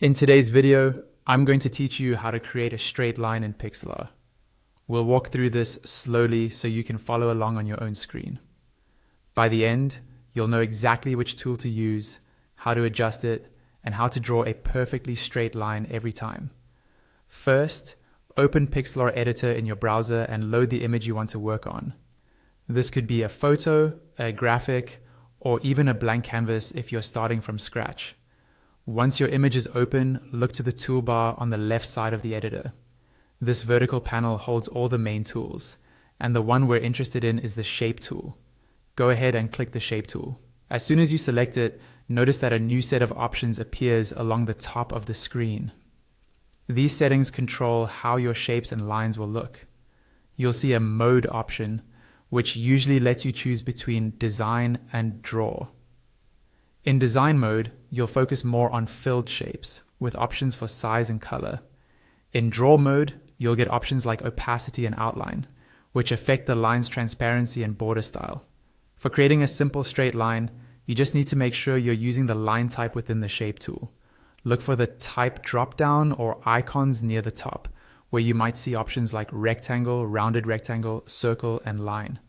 In today's video, I'm going to teach you how to create a straight line in Pixlr. We'll walk through this slowly so you can follow along on your own screen. By the end, you'll know exactly which tool to use, how to adjust it, and how to draw a perfectly straight line every time. First, open Pixlr Editor in your browser and load the image you want to work on. This could be a photo, a graphic, or even a blank canvas if you're starting from scratch. Once your image is open, look to the toolbar on the left side of the editor. This vertical panel holds all the main tools, and the one we're interested in is the Shape tool. Go ahead and click the Shape tool. As soon as you select it, notice that a new set of options appears along the top of the screen. These settings control how your shapes and lines will look. You'll see a Mode option, which usually lets you choose between Design and Draw. In design mode, you'll focus more on filled shapes with options for size and color. In draw mode, you'll get options like opacity and outline, which affect the line's transparency and border style. For creating a simple straight line, you just need to make sure you're using the line type within the shape tool. Look for the type dropdown or icons near the top, where you might see options like rectangle, rounded rectangle, circle, and line.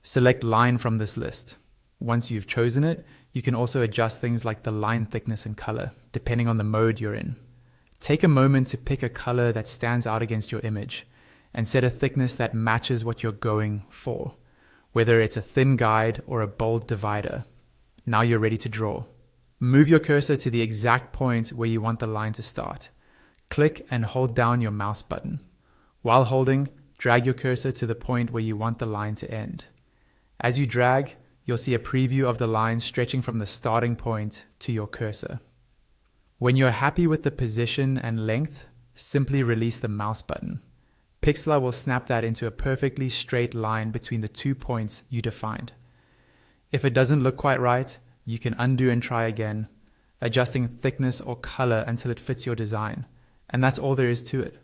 Select line from this list. Once you've chosen it, you can also adjust things like the line thickness and color, depending on the mode you're in. Take a moment to pick a color that stands out against your image, and set a thickness that matches what you're going for, whether it's a thin guide or a bold divider. Now you're ready to draw. Move your cursor to the exact point where you want the line to start. Click and hold down your mouse button. While holding, drag your cursor to the point where you want the line to end. As you drag, you'll see a preview of the line stretching from the starting point to your cursor. When you're happy with the position and length, simply release the mouse button. Pixlr will snap that into a perfectly straight line between the 2 points you defined. If it doesn't look quite right, you can undo and try again, adjusting thickness or color until it fits your design. And that's all there is to it.